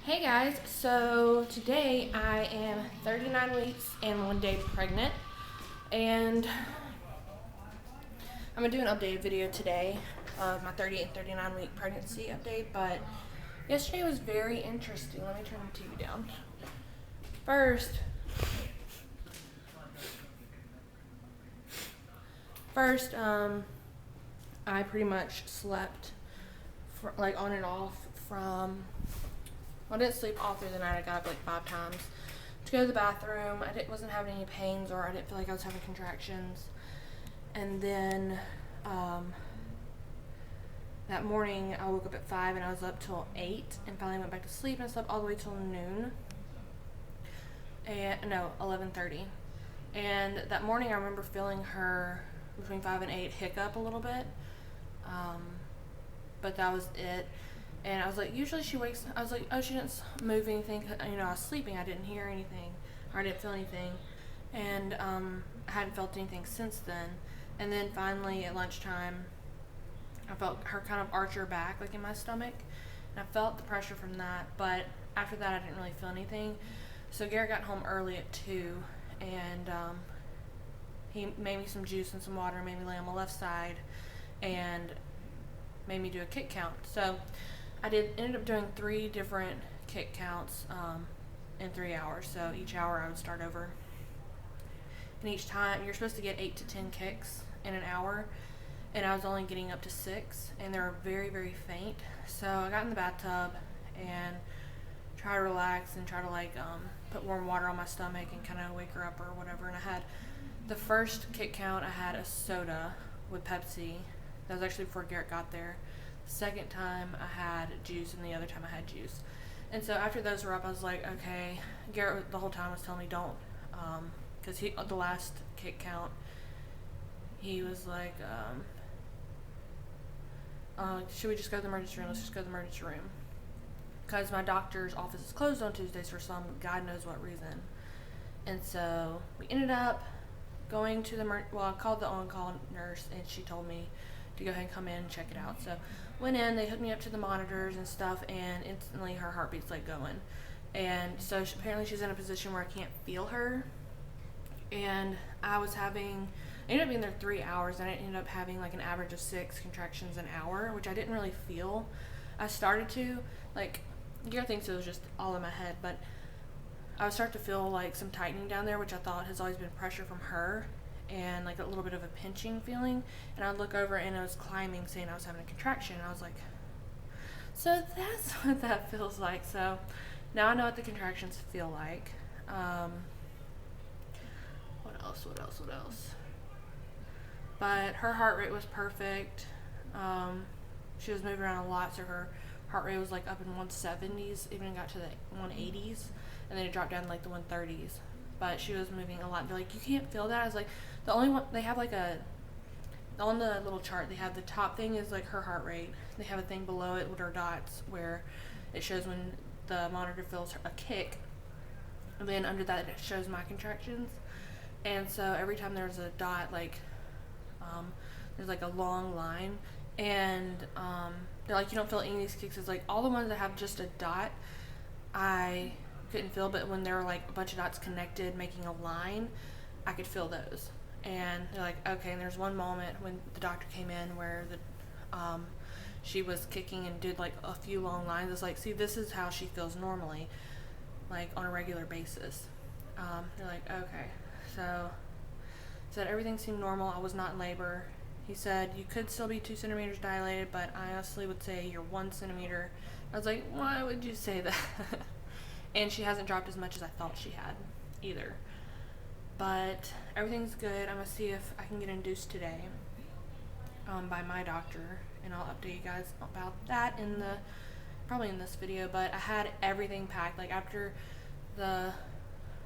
Hey guys, so today I am 39 weeks and 1 day pregnant, and I'm going to do an updated video today of my 30 and 39 week pregnancy update, but yesterday was very interesting. Let me turn the TV down. First, I pretty much slept like on and off from, well, I didn't sleep all through the night. I got up like 5 times to go to the bathroom. Wasn't having any pains, or I didn't feel like I was having contractions. And then that morning I woke up at 5 and I was up till 8 and finally went back to sleep and slept all the way till noon. And no, 11:30. And that morning I remember feeling her between 5 and 8 hiccup a little bit. But that was it. And I was like, usually she wakes, I was like, oh, she didn't move anything. You know, I was sleeping. I didn't hear anything, or I didn't feel anything. And I hadn't felt anything since then. And then finally at lunchtime, I felt her kind of arch her back, like in my stomach. And I felt the pressure from that. But after that, I didn't really feel anything. So Garrett got home early at 2. And he made me some juice and some water, made me lay on my left side, and made me do a kick count. So I ended up doing 3 different kick counts in 3 hours. So each hour I would start over. And each time, you're supposed to get 8 to 10 kicks in an hour. And I was only getting up to 6. And they were very, very faint. So I got in the bathtub and tried to relax and try to put warm water on my stomach and kind of wake her up or whatever. And I had the first kick count, I had a soda with Pepsi. That was actually before Garrett got there. The second time I had juice, and the other time I had juice. And so after those were up, I was like, okay. Garrett the whole time was telling me don't, because the last kick count, he was like, should we just go to the emergency room? Let's just go to the emergency room. Because my doctor's office is closed on Tuesdays for some God knows what reason. And so we ended up going to I called the on-call nurse, and she told me to go ahead and come in and check it out. So went in, they hooked me up to the monitors and stuff, and instantly her heartbeat's like going. And so apparently she's in a position where I can't feel her. And I ended up being there 3 hours, and I ended up having like an average of 6 contractions an hour, which I didn't really feel. I started to, Garrett thinks it was just all in my head, but I would start to feel like some tightening down there, which I thought has always been pressure from her, and like a little bit of a pinching feeling. And I'd look over and it was climbing, saying I was having a contraction. And I was like, so that's what that feels like. So now I know what the contractions feel like. What else? But her heart rate was perfect. She was moving around a lot, so her heart rate was like up in 170s, even got to the 180s, and then it dropped down to like the 130s. But she was moving a lot. They're like, you can't feel that? I was like, the only one, they have on the little chart, they have the top thing is like her heart rate. They have a thing below it with her dots where it shows when the monitor feels a kick. And then under that it shows my contractions. And so every time there's a dot, there's like a long line. And they're like, you don't feel any of these kicks. It's like all the ones that have just a dot, I couldn't feel, but when there were like a bunch of dots connected making a line, I could feel those. And they're like, okay. And there's one moment when the doctor came in where she was kicking and did like a few long lines. It's like, see, this is how she feels normally, like on a regular basis. They're like, okay. So said everything seemed normal. I was not in labor. He said you could still be 2 centimeters dilated, but I honestly would say you're 1 centimeter. I was like, why would you say that? And she hasn't dropped as much as I thought she had either. But everything's good. I'm going to see if I can get induced today by my doctor, and I'll update you guys about that probably in this video. But I had everything packed. Like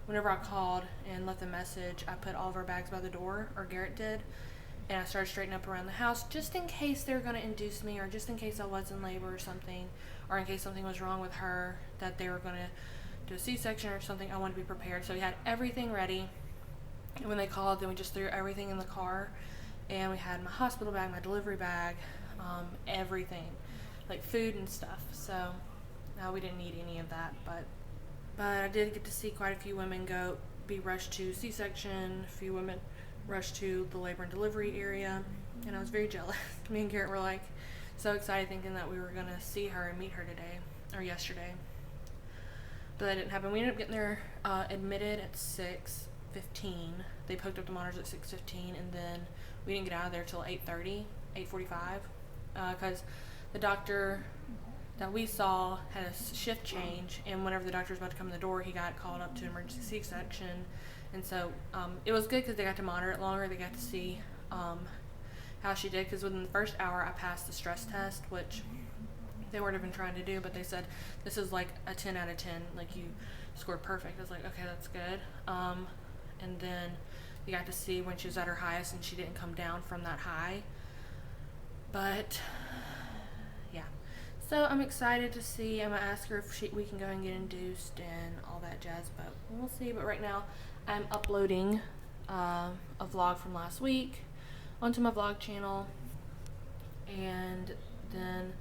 whenever I called and left the message, I put all of our bags by the door, or Garrett did, and I started straightening up around the house just in case they were going to induce me, or just in case I was in labor or something, or in case something was wrong with her, that they were going to do a C-section or something. I wanted to be prepared. So we had everything ready. And when they called, then we just threw everything in the car, and we had my hospital bag, my delivery bag, everything, like food and stuff. So We didn't need any of that, but I did get to see quite a few women be rushed to C-section, a few women rushed to the labor and delivery area, and I was very jealous. Me and Garrett were like so excited thinking that we were going to see her and meet her today, or yesterday. But that didn't happen. We ended up getting there admitted at 6:15. They poked up the monitors at 6:15, and then we didn't get out of there till 8:30, 8:45, because the doctor that we saw had a shift change, and whenever the doctor was about to come in the door, he got called up to emergency C-section. And so it was good because they got to monitor it longer. They got to see how she did, because within the first hour I passed the stress test, which they weren't even trying to do, but they said this is like a 10 out of 10, like you scored perfect. I was like, okay, that's good. And then we got to see when she was at her highest, and she didn't come down from that high. But yeah, so I'm excited to see. I'm gonna ask her if we can go and get induced and all that jazz, but we'll see. But right now I'm uploading a vlog from last week onto my vlog channel, and then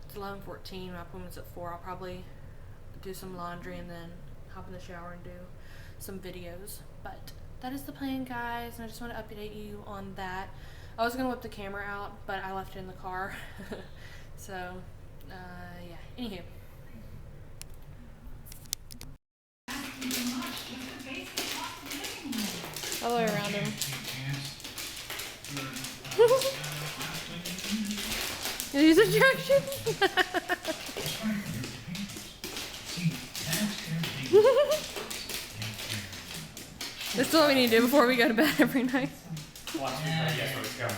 it's 11:14. My appointment's at 4. I'll probably do some laundry and then hop in the shower and do some videos. But that is the plan, guys, and I just want to update you on that. I was gonna whip the camera out, but I left it in the car. So yeah, anywho. All the way around him. Use instructions. This is what we need to do before we go to bed every night. Watch me try to guess where it's going.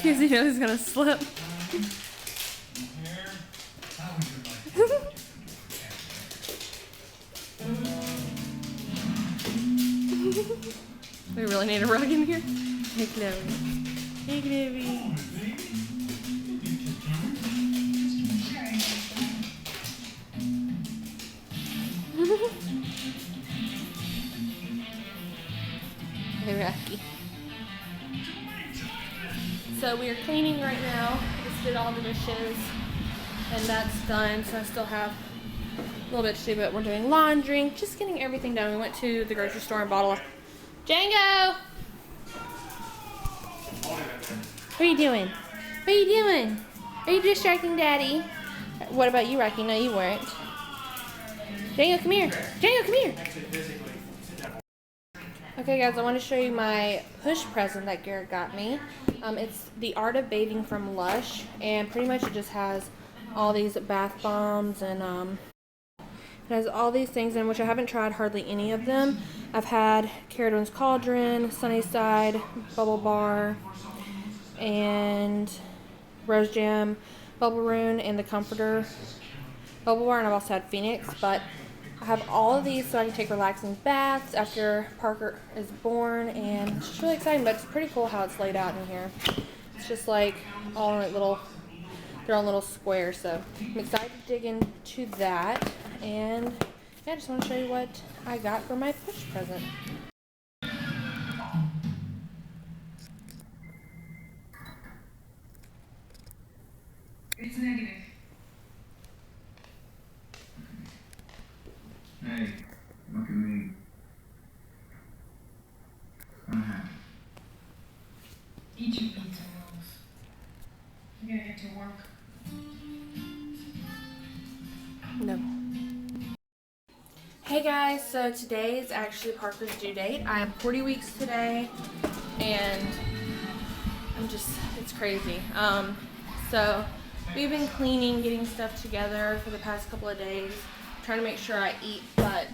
Because he knows he's gonna slip. We really need a rug in here. Hey, Chloe. Hey, Chloe. Hey, Rocky. So we are cleaning right now. Just did all the dishes, and that's done. So I still have a little bit to do, but we're doing laundry, just getting everything done. We went to the grocery store and bought a Django! What are you doing? What are you doing? Are you distracting Daddy? What about you, Rocky? No, you weren't. Django, come here. Django, come here. Okay, guys, I want to show you my push present that Garrett got me. It's the Art of Bathing from Lush, and pretty much it just has all these bath bombs, and it has all these things in, which I haven't tried hardly any of them. I've had Carradines Cauldron, Sunnyside, Bubble Bar, and Rose Jam, Bubble Rune, and the Comforter Bubble Bar, and I've also had Phoenix, but I have all of these so I can take relaxing baths after Parker is born, and it's just really exciting, but it's pretty cool how it's laid out in here. It's just like all in their own little squares, so I'm excited to dig into that, and yeah, I just want to show you what I got for my push present. It's negative. Hey, look at me. I'm happy. Eat your pizza rolls. You gotta get to work. No. Hey guys, so today is actually Parker's due date. I am 40 weeks today, and it's crazy. So we've been cleaning, getting stuff together for the past couple of days, trying to make sure I eat, but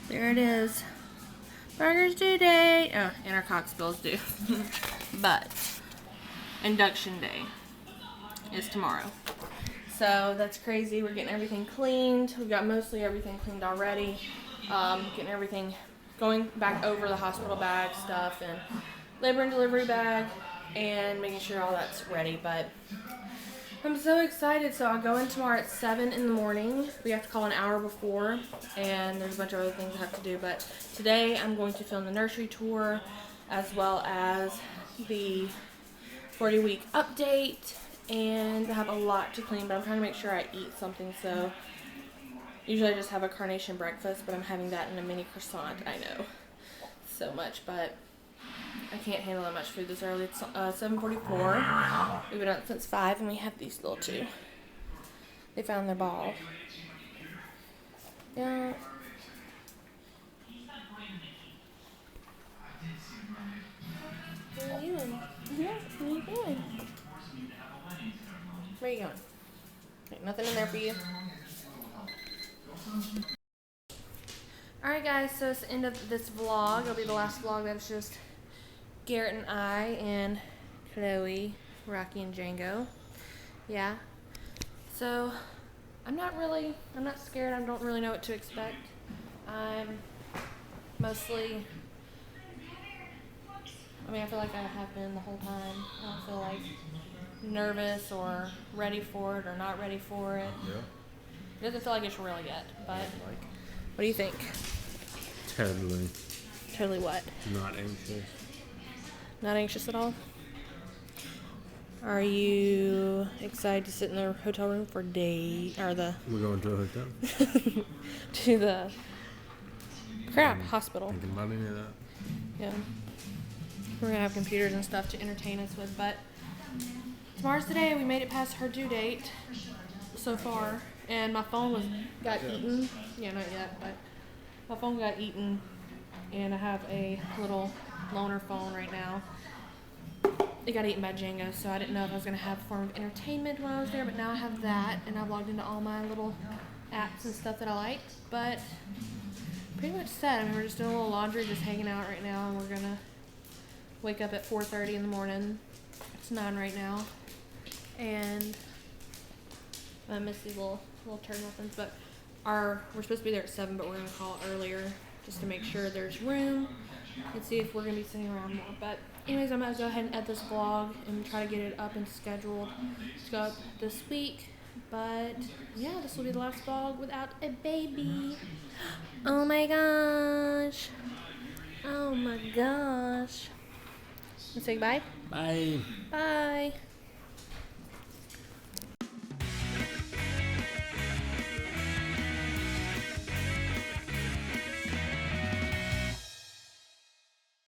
there it is. Parker's due date. Oh, and our Coxbill's due. But induction day is tomorrow. So that's crazy. We're getting everything cleaned. We've got mostly everything cleaned already. Getting everything, going back over the hospital bag stuff and labor and delivery bag, and making sure all that's ready. But I'm so excited. So I'll go in tomorrow at 7 in the morning. We have to call an hour before, and there's a bunch of other things I have to do. But today I'm going to film the nursery tour, as well as the 40-week update, and I have a lot to clean, but I'm trying to make sure I eat something. So usually I just have a carnation breakfast, but I'm having that in a mini croissant. I know, so much, but I can't handle that much food this early. It's 7:44. We've been up since 5, and we have these little two. They found their ball. Yeah. What are you doing? Yeah, what are you doing? Where are you going? Okay, nothing in there for you. Alright guys, so it's the end of this vlog. It'll be the last vlog. That's just Garrett and I and Chloe, Rocky and Django. Yeah. So I'm not scared. I don't really know what to expect. I'm mostly, I feel like I have been the whole time. I don't feel like nervous or ready for it or not ready for it. Yeah. It doesn't feel like it's real yet, but what do you think? Totally. Totally what? Not anxious. Not anxious at all? Are you excited to sit in the hotel room for We're going to a hotel. to the hospital? Thinking about any of that. Yeah. We're gonna have computers and stuff to entertain us with, but tomorrow's the day. We made it past her due date so far, and my phone got eaten. Yeah, not yet, but my phone got eaten, and I have a little loaner phone right now. It got eaten by Django, so I didn't know if I was gonna have a form of entertainment when I was there, but now I have that, and I've logged into all my little apps and stuff that I like. But pretty much set. We're just doing a little laundry, just hanging out right now, and we're gonna wake up at 4:30 in the morning. It's 9 right now, and I miss these little turd muffins. But we're supposed to be there at 7, but we're gonna call earlier just to make sure there's room and see if we're gonna be sitting around more. But anyways, I'm gonna go ahead and edit this vlog and try to get it up and scheduled to go up this week. But yeah, this will be the last vlog without a baby. Oh my gosh. Oh my gosh. Let's say bye. Bye. Bye.